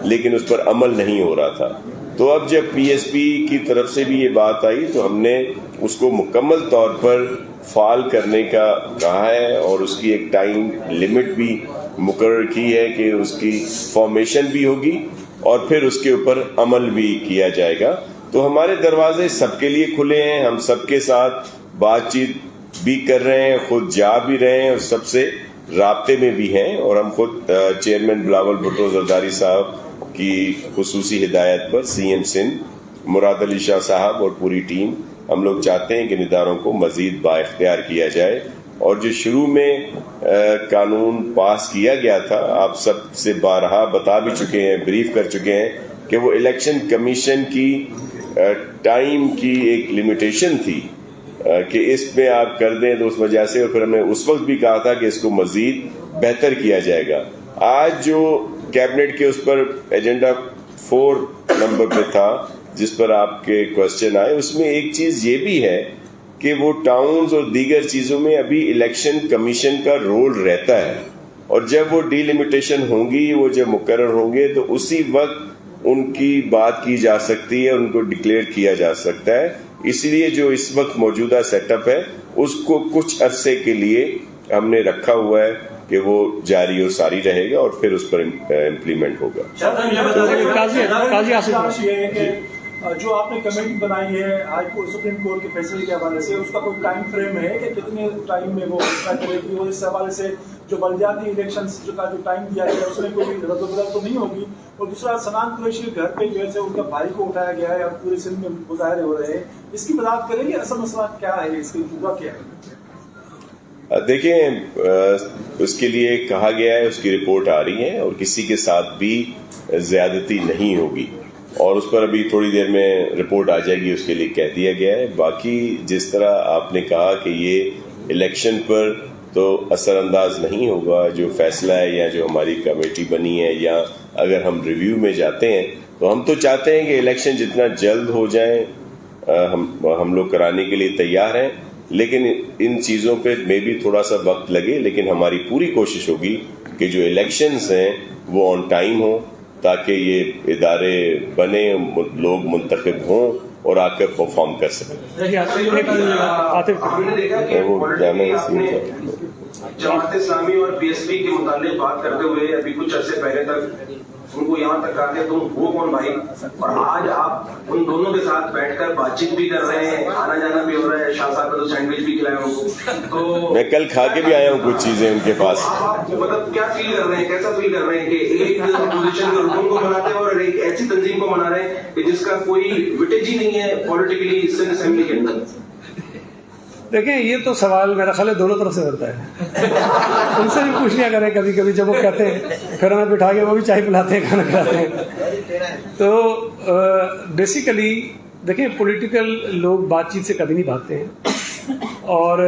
لیکن اس پر عمل نہیں ہو رہا تھا. تو اب جب PSP کی طرف سے بھی یہ بات آئی تو ہم نے اس کو مکمل طور پر فعال کرنے کا کہا ہے اور اس کی ایک ٹائم لمٹ بھی مقرر کی ہے کہ اس کی فارمیشن بھی ہوگی اور پھر اس کے اوپر عمل بھی کیا جائے گا. تو ہمارے دروازے سب کے لیے کھلے ہیں, ہم سب کے ساتھ بات چیت بھی کر رہے ہیں, خود جا بھی رہے ہیں اور سب سے رابطے میں بھی ہیں. اور ہم خود چیئرمین بلاول بھٹو زرداری صاحب کی خصوصی ہدایت پر CM سندھ مراد علی شاہ صاحب اور پوری ٹیم ہم لوگ چاہتے ہیں کہ ان اداروں کو مزید با اختیار کیا جائے. اور جو شروع میں قانون پاس کیا گیا تھا, آپ سب سے بارہا بتا بھی چکے ہیں, بریف کر چکے ہیں کہ وہ الیکشن کمیشن کی ٹائم کی ایک لمیٹیشن تھی کہ اس میں آپ کر دیں تو اس وجہ سے, اور پھر ہم نے اس وقت بھی کہا تھا کہ اس کو مزید بہتر کیا جائے گا. آج جو کیبنٹ کے اس پر ایجنڈا 4 نمبر پہ تھا جس پر آپ کے کوشچن آئے, اس میں ایک چیز یہ بھی ہے کہ وہ ٹاؤنز اور دیگر چیزوں میں ابھی الیکشن کمیشن کا رول رہتا ہے, اور جب وہ ڈی لمیٹیشن ہوں گی, وہ جب مقرر ہوں گے تو اسی وقت ان کی بات کی جا سکتی ہے, ان کو ڈکلیئر کیا جا سکتا ہے. اس لیے جو اس وقت موجودہ سیٹ اپ ہے اس کو کچھ عرصے کے لیے ہم نے رکھا ہوا ہے کہ وہ جاری اور ساری رہے گا اور پھر اس پر امپلیمنٹ ہوگا. جو آپ نے کمیٹی بنائی ہے ہائی کورٹ سپریم کورٹ کے فیصلے کے حوالے سے, اس کا کوئی ٹائم فریم ہے کہ کتنے ٹائم میں وہ کرے گی, اور اس حوالے سے جو بلدیاتی الیکشنز کا جو ٹائم دیا گیا اس میں کوئی رد و بدل تو نہیں ہوگی؟ اور دوسرا, سنان قریشی کے گھر پہ جو ہے ان کا بھائی کو اٹھایا گیا ہے اور پورے سندھ میں مظاہرے ہو رہے ہیں, اس کی وضاحت کریں گے اصل مسئلہ کیا ہے, اس کی پورا کیا ہے؟ دیکھیں, اس کے لیے کہا گیا ہے, اس کی رپورٹ آ رہی ہے اور کسی کے ساتھ بھی زیادتی نہیں ہوگی, اور اس پر ابھی تھوڑی دیر میں رپورٹ آ جائے گی, اس کے لیے کہہ دیا گیا ہے. باقی جس طرح آپ نے کہا کہ یہ الیکشن پر تو اثر انداز نہیں ہوگا, جو فیصلہ ہے یا جو ہماری کمیٹی بنی ہے, یا اگر ہم ریویو میں جاتے ہیں تو ہم تو چاہتے ہیں کہ الیکشن جتنا جلد ہو جائیں, ہم لوگ کرانے کے لیے تیار ہیں, لیکن ان چیزوں پہ میں بھی تھوڑا سا وقت لگے. لیکن ہماری پوری کوشش ہوگی کہ جو الیکشنز ہیں وہ آن ٹائم ہوں تاکہ یہ ادارے بنے, لوگ منتخب ہوں اور آ کر پرفارم کر سکیں. جماعت اسلامی اور PSP کے متعلق بات کرتے ہوئے ابھی کچھ عرصے پہلے تک ان کو یہاں تک کہا کہ تم وہ کون بھائی, اور آج آپ ان دونوں کے ساتھ بیٹھ کر بات چیت بھی کر رہے ہیں, آنا جانا بھی ہو رہا ہے, شاہ صاحب کا تو سینڈوچ بھی کھلائے ان کو. تو میں کل کھا کے بھی آیا ہوں کچھ چیزیں ان کے پاس. آپ مطلب کیا فیل کر رہے ہیں, کیسا فیل کر رہے ہیں کہ ایک اپوزیشن کے رکن کو مناتے ہیں اور ایک ایسی تنظیم کو منا رہے ہیں کہ جس کا کوئی وٹیج ہی نہیں ہے پولیٹیکلی سندھ اسمبلی کے اندر؟ دیکھیں, یہ تو سوال میرا خیال ہے دونوں طرف سے بنتا ہے. ان سے بھی پوچھ لیا کریں کبھی کبھی جب وہ کہتے ہیں, پھر ہمیں بٹھا کے وہ بھی چائے پلاتے ہیں, کھانا کھلاتے ہیں. تو بیسیکلی دیکھیں, پولیٹیکل لوگ بات چیت سے کبھی نہیں بھاگتے ہیں, اور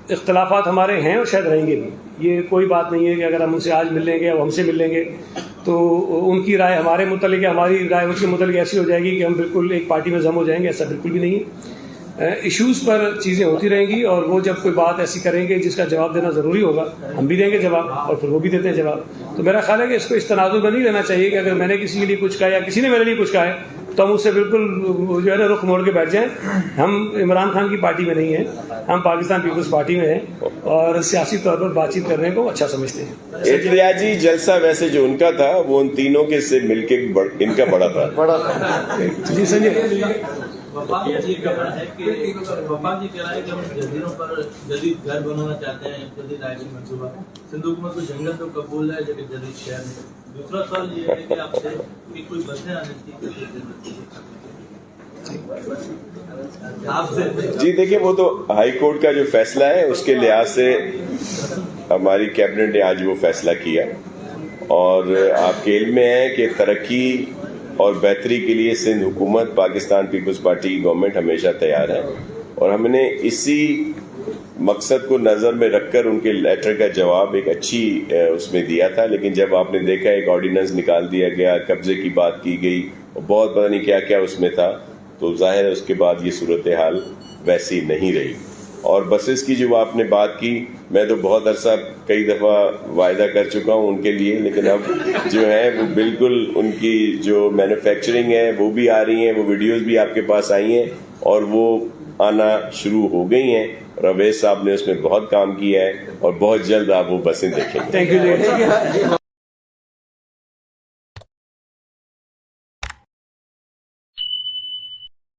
اختلافات ہمارے ہیں اور شاید رہیں گے بھی. یہ کوئی بات نہیں ہے کہ اگر ہم ان سے آج مل لیں گے یا ہم سے مل لیں گے تو ان کی رائے ہمارے متعلق ہے, ہماری رائے ان کے متعلق ایسی ہو جائے گی کہ ہم بالکل ایک پارٹی میں ضم ہو جائیں گے. ایسا بالکل بھی نہیں ہے. ایشوز پر چیزیں ہوتی رہیں گی, اور وہ جب کوئی بات ایسی کریں گے جس کا جواب دینا ضروری ہوگا, ہم بھی دیں گے جواب اور پھر وہ بھی دیتے ہیں جواب. تو میرا خیال ہے کہ اس کو اس تناظر میں نہیں لینا چاہیے کہ اگر میں نے کسی کے لیے کچھ کہا یا کسی نے میرے لیے کچھ کہا ہے تو ہم اس سے بالکل جو ہے نا رخ موڑ کے بیٹھ جائیں. ہم عمران خان کی پارٹی میں نہیں ہیں, ہم پاکستان پیپلز پارٹی میں ہیں اور سیاسی طور پر بات چیت کرنے کو اچھا سمجھتے ہیں. احتجاجی جلسہ ویسے جو ان کا تھا وہ ان تینوں کے سے مل کے ان کا بڑا تھا. جی سنجے, وفاق جی کا ہے کہ وفاق جی کہہ رہا ہے کہ ہم جزیروں پر جدید گھر بنانا چاہتے ہیں, جدید آئینی منصوبہ. سندھ حکومت کو جنگل تو قبول ہے لیکن جدید شہر میں. دوسرا سوال یہ ہے کہ آپ سے کہ کوئی بسیں آنے کی. جی دیکھیں, وہ تو ہائی کورٹ کا جو فیصلہ ہے اس کے لحاظ سے ہماری کیبنٹ نے آج وہ فیصلہ کیا, اور آپ کے علم میں ہے کہ ترقی اور بہتری کے لیے سندھ حکومت, پاکستان پیپلز پارٹی کی گورنمنٹ ہمیشہ تیار ہے, اور ہم نے اسی مقصد کو نظر میں رکھ کر ان کے لیٹر کا جواب ایک اچھی اس میں دیا تھا. لیکن جب آپ نے دیکھا ایک آرڈیننس نکال دیا گیا, قبضے کی بات کی گئی, بہت پتہ نہیں کیا کیا اس میں تھا, تو ظاہر ہے اس کے بعد یہ صورتحال ویسی نہیں رہی. اور بسز کی جو آپ نے بات کی، میں تو بہت عرصہ کئی دفعہ وعدہ کر چکا ہوں ان کے لیے، لیکن اب جو ہے وہ بالکل ان کی جو مینوفیکچرنگ ہے وہ بھی آ رہی ہیں، وہ ویڈیوز بھی آپ کے پاس آئی ہیں اور وہ آنا شروع ہو گئی ہیں، اور اویس صاحب نے اس میں بہت کام کیا ہے اور بہت جلد آپ وہ بسیں دیکھیں گے۔ Thank you